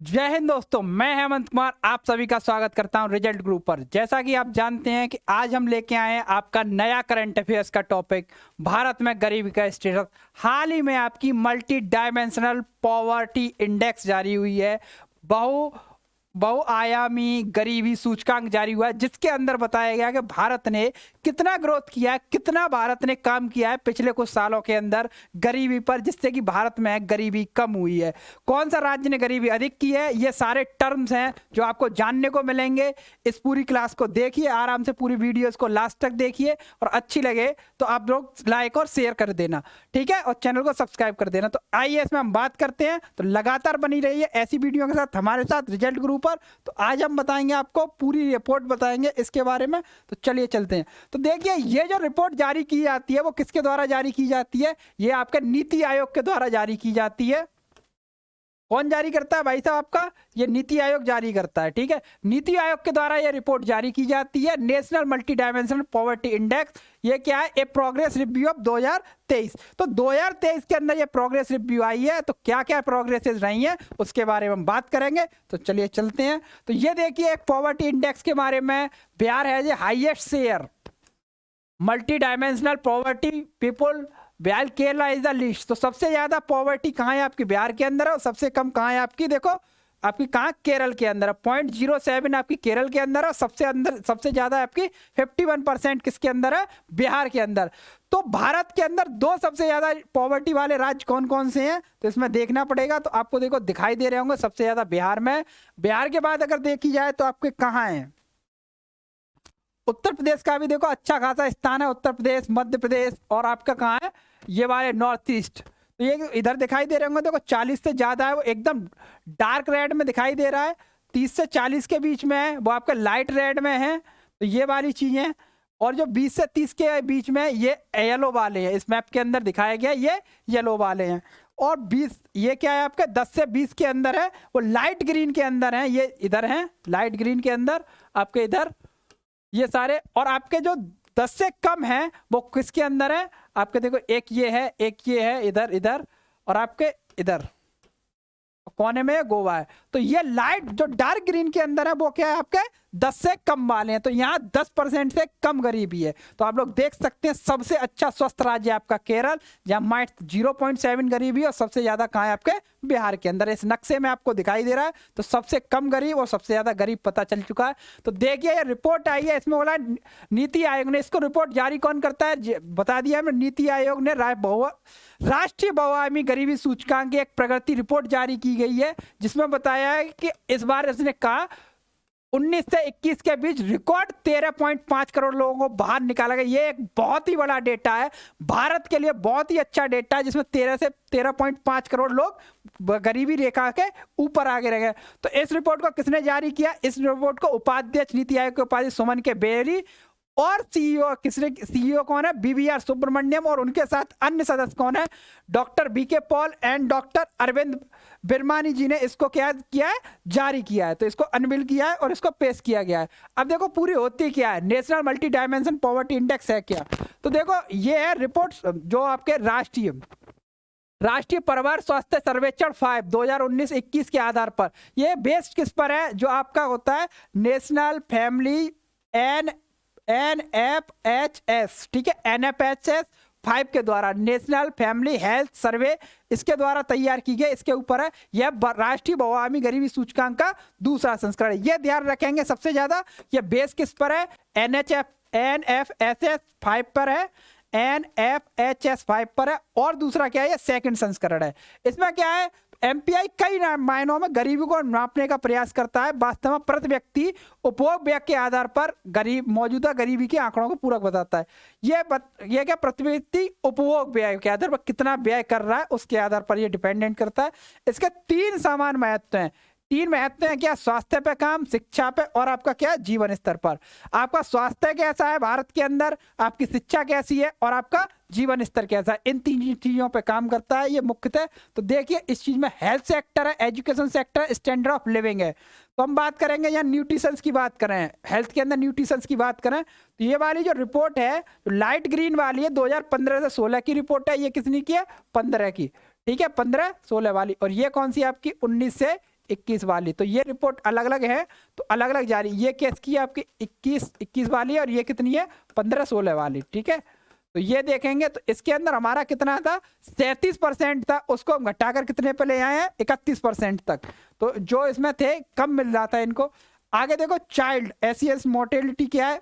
जय हिंद दोस्तों, मैं हेमंत कुमार आप सभी का स्वागत करता हूं रिजल्ट ग्रुप पर। जैसा कि आप जानते हैं कि आज हम लेके आए हैं आपका नया करंट अफेयर्स का टॉपिक, भारत में गरीबी का स्टेटस। हाल ही में आपकी मल्टी डायमेंशनल पॉवर्टी इंडेक्स जारी हुई है, बहुआयामी गरीबी सूचकांक जारी हुआ है, जिसके अंदर बताया गया कि भारत ने कितना ग्रोथ किया है, कितना भारत ने काम किया है पिछले कुछ सालों के अंदर गरीबी पर, जिससे कि भारत में गरीबी कम हुई है। कौन सा राज्य ने गरीबी अधिक की है, ये सारे टर्म्स हैं जो आपको जानने को मिलेंगे। इस पूरी क्लास को देखिए आराम से, पूरी वीडियोस को लास्ट तक देखिए और अच्छी लगे तो आप लोग लाइक और शेयर कर देना, ठीक है, और चैनल को सब्सक्राइब कर देना। तो आइए इसमें हम बात करते हैं, तो लगातार बनी रहिए ऐसी वीडियो के साथ हमारे साथ रिजल्ट ग्रुप पर। तो आज हम बताएंगे आपको, पूरी रिपोर्ट बताएंगे इसके बारे में। तो चलिए चलते हैं। तो देखिए, ये जो रिपोर्ट जारी की जाती है वो किसके द्वारा जारी की जाती है? ये आपके नीति आयोग के द्वारा जारी की जाती है। कौन जारी करता है भाई साहब? आपका ये नीति आयोग जारी करता है, ठीक है। नीति आयोग के द्वारा ये रिपोर्ट जारी की जाती है, national multi dimensional poverty index. ये क्या है? ए प्रोग्रेस रिव्यू ऑफ 2023। तो 2023 के अंदर ये प्रोग्रेस रिव्यू आई है, तो क्या क्या प्रोग्रेसेस रही हैं उसके बारे में हम बात करेंगे। तो चलिए चलते हैं। तो ये देखिए, एक पॉवर्टी इंडेक्स के बारे में, बिहार है ये highest share multi dimensional poverty people, Bihar Kerala is the list. तो सबसे ज्यादा पॉवर्टी कहाँ है आपकी? बिहार के अंदर है। और सबसे कम कहाँ है आपकी? देखो आपकी कहाँ? केरल के अंदर है। 0.07 आपकी केरल के अंदर है। सबसे ज्यादा आपकी 51% किसके अंदर है? बिहार के अंदर। तो भारत के अंदर दो सबसे ज्यादा पॉवर्टी वाले राज्य कौन कौन से हैं, तो इसमें देखना पड़ेगा। तो आपको देखो दिखाई दे रहे होंगे, सबसे ज्यादा बिहार में। बिहार के बाद अगर देखी जाए तो आपके कहाँ है? उत्तर प्रदेश का भी देखो अच्छा खासा स्थान है, उत्तर प्रदेश, मध्य प्रदेश, और आपका कहाँ है? ये वाले नॉर्थ ईस्ट। तो ये इधर दिखाई दे रहे होंगे, देखो 40 से ज्यादा है, वो एकदम डार्क रेड में दिखाई दे रहा है। 30 से 40 के बीच में है, वो आपका लाइट रेड में है। तो ये वाली चीजें, और जो 20 से 30 के बीच में ये येलो वाले हैं, इस मैप के अंदर दिखाया गया ये येलो वाले हैं। और 20 ये क्या है आपके? 10 से 20 के अंदर है, वो लाइट ग्रीन के अंदर है, ये इधर है लाइट ग्रीन के अंदर आपके इधर ये सारे। और आपके जो 10 से कम है वो किसके अंदर है आपके? देखो एक ये है, एक ये है इधर इधर, और आपके इधर कोने में गोवा है। तो ये लाइट जो डार्क ग्रीन के अंदर है वो क्या है आपके? 10 से कम वाले हैं। तो यहाँ 10% से कम गरीबी है। तो आप लोग देख सकते हैं सबसे अच्छा स्वस्थ राज्य आपका केरल, जहाँ 0.7 गरीबी, और सबसे ज्यादा कहाँ है आपके? बिहार के अंदर। इस नक्शे में आपको दिखाई दे रहा है। तो सबसे कम गरीब और सबसे ज्यादा गरीब पता चल चुका है। तो देखिए, ये रिपोर्ट आई है, इसमें बोला नीति आयोग ने। इसको रिपोर्ट जारी कौन करता है? बता दिया है, नीति आयोग ने। राष्ट्रीय बहुआयामी गरीबी सूचकांक की एक प्रगति रिपोर्ट जारी की गई है, जिसमें बताया है कि इस बार इसने कहा 19 से 21 के बीच रिकॉर्ड 13.5 करोड़ लोगों को बाहर निकाला गया। ये एक बहुत ही बड़ा डेटा है, भारत के लिए बहुत ही अच्छा डेटा है, जिसमें 13 से 13.5 करोड़ लोग गरीबी रेखा के ऊपर आगे रह गए। तो इस रिपोर्ट को किसने जारी किया? इस रिपोर्ट को उपाध्यक्ष, नीति आयोग के उपाध्यक्ष सुमन के बेरी, और सीईओ कौन है? बीवीआर सुब्रमण्यम, और उनके साथ अन्य सदस्य कौन है? Doctor B K Paul and doctor Arvind Birmani ji ने इसको क्या किया है? जारी किया है। तो इसको अनबिल किया है और इसको पेश किया गया है। अब देखो पूरी होती क्या है? National multi dimension poverty index है क्या? तो देखो ये है रिपोर्ट जो आपके राष्ट्रीय परिवार स्वास्थ्य सर्वेक्षण 5 2019-21 के आधार पर। ये बेस्ड किस पर है? जो आपका होता है नेशनल फैमिली NFHS, ठीक है, NFHS 5 के द्वारा, नेशनल फैमिली हेल्थ सर्वे, इसके द्वारा तैयार की गई। इसके ऊपर है यह राष्ट्रीय बहुआयामी गरीबी सूचकांक का दूसरा संस्करण है। यह ध्यान रखेंगे सबसे ज्यादा ये बेस किस पर है? NFHS 5 पर है, NFHS 5 पर है। और दूसरा क्या है? ये सेकंड संस्करण है। इसमें क्या है? एमपीआई कई मायनों में गरीबी को नापने का प्रयास करता है। वास्तव में प्रति व्यक्ति उपभोग व्यय के आधार पर मौजूदा गरीबी के आंकड़ों को पूरक बताता है। ये क्या? प्रति व्यक्ति उपभोग व्यय के आधार पर कितना व्यय कर रहा है उसके आधार पर ये डिपेंडेंट करता है। इसके 3 समान महत्व हैं। 3 महत्व हैं क्या? स्वास्थ्य पे काम, शिक्षा पे, और आपका क्या? जीवन स्तर पर। आपका स्वास्थ्य कैसा है भारत के अंदर, आपकी शिक्षा कैसी है, और आपका जीवन स्तर कैसा है, इन 3 चीजों पे काम करता है ये मुख्यतः। तो देखिए इस चीज में हेल्थ सेक्टर है, एजुकेशन सेक्टर है, स्टैंडर्ड ऑफ लिविंग है। तो हम बात करेंगे यहाँ न्यूट्रिशंस की बात करें, हेल्थ के अंदर न्यूट्रिशंस की बात करें, तो ये वाली जो रिपोर्ट है, लाइट ग्रीन वाली है, 2015 से 16 की रिपोर्ट है। ये कितनी की है? 15 की, ठीक है, 15-16 वाली। और ये कौन सी आपकी? 19 से 21 वाली, तो ये रिपोर्ट अलग अलग है तो अलग अलग जा रही है। ये केस की है आपकी 21 वाली है और ये कितनी है 15-16 वाली, ठीक है। तो ये देखेंगे तो इसके अंदर हमारा कितना था 37% था, उसको हम घटाकर कितने पे ले आए हैं 31% तक, तो जो इसमें थे कम मिल रहा था इनको। आगे देखो चाइल्ड एसीएस मोर्टेलिटी क्या है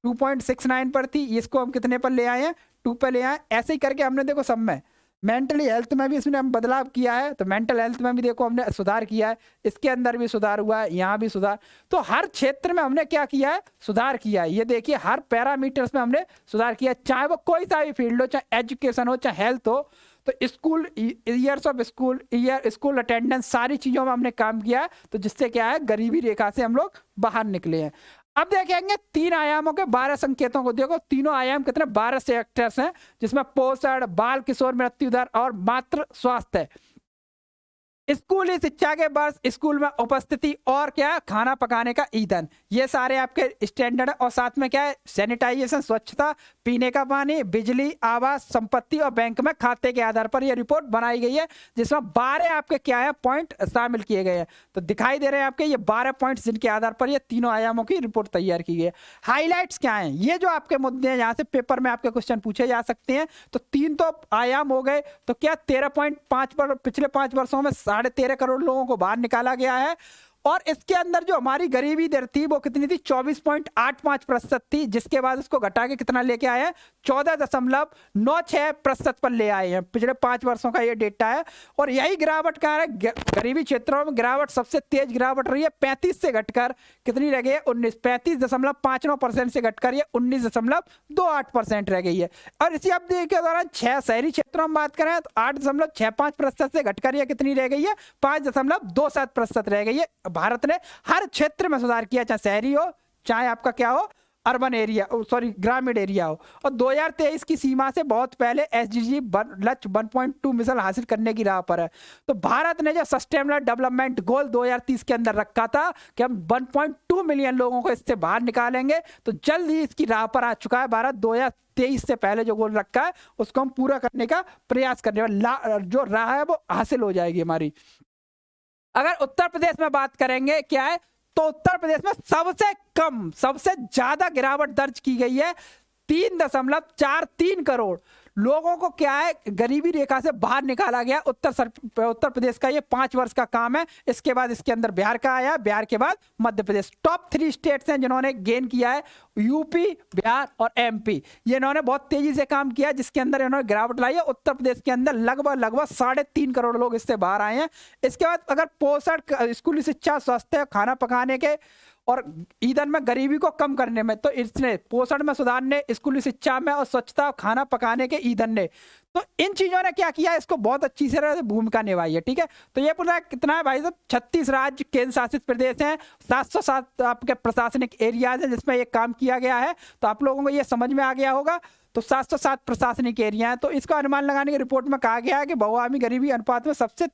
2.69 पर थी, इसको हम कितने पर ले आए हैं 2 पे ले आए। ऐसे ही करके हमने देखो सब में मेंटली हेल्थ में भी इसमें हम बदलाव किया है, तो मेंटल हेल्थ में भी देखो हमने सुधार किया है, इसके अंदर भी सुधार हुआ है, यहाँ भी सुधार, तो हर क्षेत्र में हमने क्या किया है सुधार किया है। ये देखिए हर पैरामीटर्स में हमने सुधार किया है, चाहे वो कोई सा भी फील्ड हो, चाहे एजुकेशन हो, चाहे हेल्थ हो, तो school years of school attendance सारी चीज़ों में हमने काम किया है, तो जिससे क्या है गरीबी रेखा से हम लोग बाहर निकले हैं। अब देखेंगे 3 आयामों के 12 संकेतों को, देखो तीनों आयाम कितने 12 सेक्टर्स हैं, जिसमें पोषण, बाल किशोर मृत्यु दर और मातृ स्वास्थ्य है। स्कूली शिक्षा के वर्ष, स्कूल में उपस्थिति और क्या है खाना पकाने का ईंधन, ये सारे आपके स्टैंडर्ड है। और साथ में क्या है सैनिटाइजेशन, स्वच्छता, पीने का पानी, बिजली, आवास, संपत्ति और बैंक में खाते के आधार पर यह रिपोर्ट बनाई गई है, जिसमें 12 आपके क्या है पॉइंट शामिल किए गए हैं। तो दिखाई दे रहे हैं आपके ये 12 पॉइंट्स जिनके आधार पर ये तीनों आयामों की रिपोर्ट तैयार की गई है। हाईलाइट्स क्या है, ये जो आपके मुद्दे हैं यहाँ से पेपर में आपके क्वेश्चन पूछे जा सकते हैं। तो 3 तो आयाम हो गए, तो क्या 13.5 पर पिछले 5 वर्षों में 13.5 करोड़ लोगों को बाहर निकाला गया है। और इसके अंदर जो हमारी गरीबी दर थी वो कितनी थी 24.85% थी, जिसके बाद उसको घटा के कितना लेके आए हैं 14.96% पर ले आए हैं। पिछले 5 वर्षों का ये डेटा है। और यही गिरावट कहाँ है गरीबी क्षेत्रों में, गिरावट सबसे तेज गिरावट रही है 35 से घटकर कितनी रह गई है 35.59% से घटकर ये 19.28% रह गई है। और इसी अवधि के दौरान 6 शहरी क्षेत्रों में बात करें तो 8.65% से घटकर ये कितनी रह गई है 5.27% रह गई है। भारत ने हर क्षेत्र में सुधार किया, चाहे शहरी हो चाहे आपका क्या हो अर्बन एरिया, सॉरी ग्रामीण एरिया हो। और 2023 की सीमा से बहुत पहले एसडीजी लक्ष्य 1.2 मिशन हासिल करने की राह पर है। तो भारत ने जो सस्टेनेबल डेवलपमेंट गोल 2030 के अंदर रखा था कि हम 1.2 मिलियन लोगों को इससे बाहर निकालेंगे, तो जल्द ही इसकी राह पर आ चुका है भारत। 2023 से पहले जो गोल रखा है उसको हम पूरा करने का प्रयास करने वाला जो राह है वो हासिल हो जाएगी हमारी। अगर उत्तर प्रदेश में बात करेंगे क्या है, तो उत्तर प्रदेश में सबसे कम सबसे ज्यादा गिरावट दर्ज की गई है। 3.43 करोड़ लोगों को क्या है गरीबी रेखा से बाहर निकाला गया। उत्तर प्रदेश का ये 5 वर्ष का काम है। इसके बाद इसके अंदर बिहार का आया, बिहार के बाद मध्य प्रदेश। टॉप 3 स्टेट्स हैं जिन्होंने गेन किया है, यूपी, बिहार और एमपी। ये इन्होंने बहुत तेजी से काम किया जिसके अंदर इन्होंने गिरावट लाई है। उत्तर प्रदेश के अंदर लगभग 3.5 करोड़ लोग इससे बाहर आए हैं। इसके बाद अगर पोषण, स्कूली शिक्षा, स्वास्थ्य, खाना पकाने के और ईंधन में गरीबी को कम करने में, तो इसने पोषण में सुधारने, स्कूली शिक्षा में और स्वच्छता, खाना पकाने के ईंधन ने, तो इन चीजों ने क्या किया इसको बहुत अच्छी से भूमिका निभाई है। ठीक है, तो ये पूरा कितना है भाई साहब 36 राज्य केंद्र शासित प्रदेश हैं, 707 आपके प्रशासनिक एरियाज हैं जिसमें ये काम किया गया है। तो आप लोगों को ये समझ में आ गया होगा। तो 707 प्रशासनिक एरिया है। तो इसको अनुमान लगाने की रिपोर्ट में कहा गया है कि बहुआयामी गरीबी अनुपात में सबसे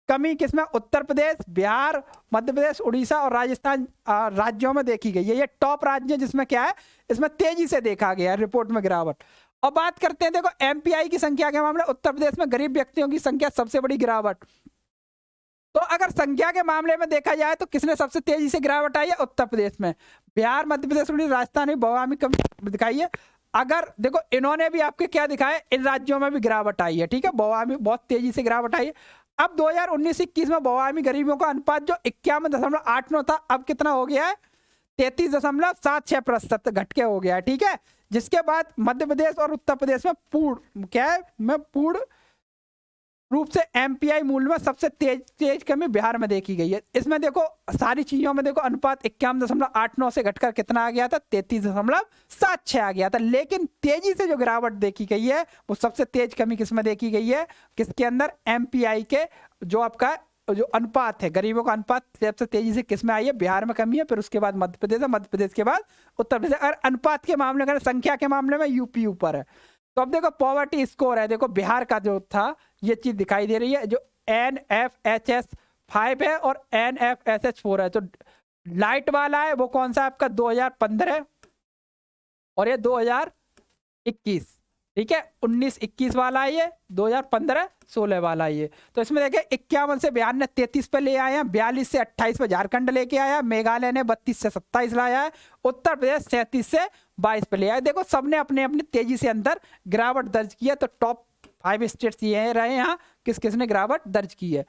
कमी किसमें उत्तर प्रदेश, बिहार, मध्य प्रदेश, उड़ीसा और राजस्थान राज्यों में देखी गई है। ये टॉप राज्य जिसमें क्या है इसमें तेजी से देखा गया है रिपोर्ट में गिरावट। और बात करते हैं देखो एमपीआई की संख्या के मामले, उत्तर प्रदेश में गरीब व्यक्तियों की संख्या सबसे बड़ी गिरावट। तो अगर संख्या के मामले में देखा जाए तो किसने सबसे तेजी से गिरावट आई है उत्तर प्रदेश में। बिहार, मध्य प्रदेश, उड़ीसा, राजस्थान में बहुआयामी कमी दिखाई है। अगर देखो इन्होंने भी आपके क्या दिखाया, इन राज्यों में भी गिरावट आई है। ठीक है, बहुआयामी बहुत तेजी से गिरावट आई है। अब 2019-21 में बहुआयामी गरीबियों का अनुपात जो 51.89 था अब कितना हो गया है 33.76% घट के हो गया है। ठीक है, जिसके बाद मध्य प्रदेश और उत्तर प्रदेश में पूर्ण रूप से एमपीआई मूल्य में सबसे तेज कमी बिहार में देखी गई है। इसमें देखो सारी चीजों में देखो अनुपात 51.89 से घटकर कितना आ गया था 33.76 आ गया था। लेकिन तेजी से जो गिरावट देखी गई है वो सबसे तेज कमी किसमें देखी गई है, किसके अंदर, एमपीआई के जो आपका जो अनुपात है गरीबों का अनुपात सबसे तेजी से किसमें आई है, बिहार में कमी है, फिर उसके बाद मध्य प्रदेश है, मध्य प्रदेश के बाद उत्तर प्रदेश। अगर अनुपात के मामले में, संख्या के मामले में यूपी ऊपर है। तो अब देखो पॉवर्टी स्कोर है, देखो बिहार का जो था ये चीज दिखाई दे रही है, जो NFHS 5 है और NFSH 4 है। तो लाइट वाला है वो कौन सा आपका 2015 और ये 2021। ठीक है, 19-21 वाला है ये, 2015-16 वाला है ये। तो इसमें देखिए 51 से बिहार ने 33 पे ले आए हैं, 42 से 28 पे झारखंड लेके आया, मेघालय ने 32 से 27 लाया है, उत्तर प्रदेश 37 से 22 पे ले आया। देखो सबने अपने अपनी तेजी से अंदर गिरावट दर्ज की है। तो टॉप 5 स्टेट्स ये रहे यहाँ किस किस ने गिरावट दर्ज की है।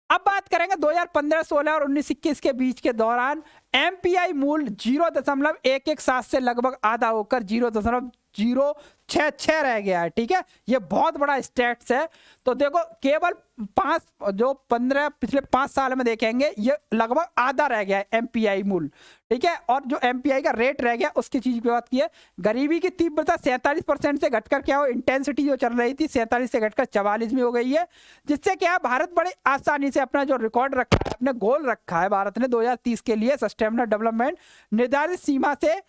अब बात करेंगे 2015-16 और 19-21 के बीच के दौरान एमपीआई मूल 0.117 से लगभग आधा होकर 0.066 रह गया है। ठीक है, ये बहुत बड़ा स्टेट्स है। तो देखो केवल 15 पिछले 5 साल में देखेंगे ये लगभग आधा रह गया है एमपीआई मूल। ठीक है, और जो एमपीआई का रेट रह गया उसकी चीज की बात की है। गरीबी की तीव्रता 47% से घटकर क्या हो, इंटेंसिटी जो चल रही थी 47 से घटकर 44 में हो गई है, जिससे क्या है भारत बड़े आसानी से अपना जो रिकॉर्ड रखा है, अपने गोल रखा है भारत ने 2030 के लिए सस्टेनेबल डेवलपमेंट, निर्धारित सीमा से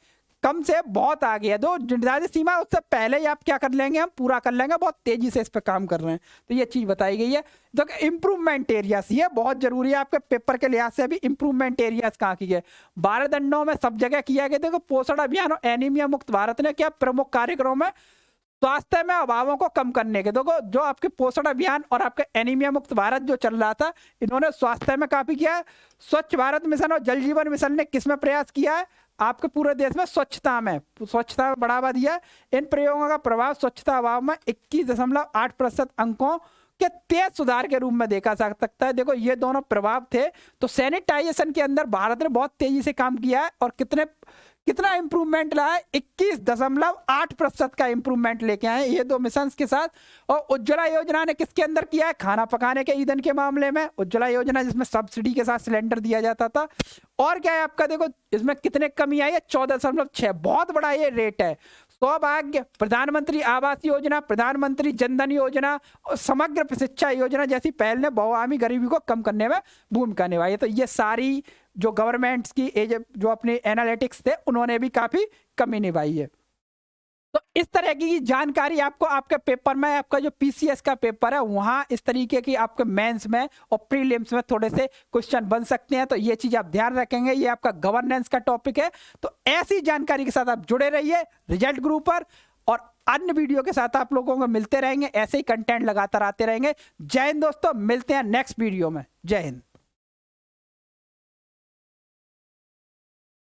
कम से बहुत आगे है। तो निर्धारित सीमा उससे पहले ही आप क्या कर लेंगे, हम पूरा कर लेंगे, बहुत तेजी से इस पर काम कर रहे हैं। तो ये चीज बताई गई है। तो इंप्रूवमेंट एरियाज ये बहुत जरूरी है आपके पेपर के लिहाज से भी। इंप्रूवमेंट एरियाज कहाँ की है, 12 दंडों में सब जगह किया गया। देखो पोषण अभियान और एनीमिया मुक्त भारत ने क्या प्रमुख कार्यक्रमों में स्वास्थ्य में अभावों को कम करने के, देखो जो आपके पोषण अभियान और आपके एनीमिया मुक्त भारत जो चल रहा था, इन्होंने स्वास्थ्य में काफी किया है। स्वच्छ भारत मिशन और जल जीवन मिशन ने किसमें प्रयास किया है, आपके पूरे देश में स्वच्छता में बढ़ावा दिया। इन प्रयोगों का प्रभाव स्वच्छता अभाव में 21.8% अंकों के तेज सुधार के रूप में देखा जा सकता है। देखो ये दोनों प्रभाव थे। तो सैनिटाइजेशन के अंदर भारत ने बहुत तेजी से काम किया है और कितना इंप्रूवमेंट लाया है, 21.8% का इंप्रूवमेंट लेके आए ये दो मिशन के साथ। और उज्ज्वला योजना ने किसके अंदर किया है, खाना पकाने के ईंधन के मामले में उज्ज्वला योजना, जिसमें सब्सिडी के साथ सिलेंडर दिया जाता था। और क्या है आपका, देखो इसमें कितने कमी आई है, 14.6, बहुत बड़ा ये रेट है। सौभाग्य, प्रधानमंत्री आवास योजना, प्रधानमंत्री जनधन योजना और समग्र शिक्षा योजना जैसी पहल ने बहुआयामी गरीबी को कम करने में भूमिका निभाई है। तो ये सारी जो गवर्नमेंट्स की जो अपने एनालिटिक्स थे उन्होंने भी काफी कमी निभाई है। तो इस तरह की जानकारी आपको आपके पेपर में, आपका जो पीसीएस का पेपर है वहां इस तरीके की आपके मेंस में और प्रीलिम्स में थोड़े से क्वेश्चन बन सकते हैं। तो ये चीज आप ध्यान रखेंगे, ये आपका गवर्नेंस का टॉपिक है। तो ऐसी जानकारी के साथ आप जुड़े रहिए रिजल्ट ग्रुप पर, और अन्य वीडियो के साथ आप लोगों को मिलते रहेंगे, ऐसे ही कंटेंट लगातार आते रहेंगे। जय हिंद दोस्तों, मिलते हैं नेक्स्ट वीडियो में। जय हिंद।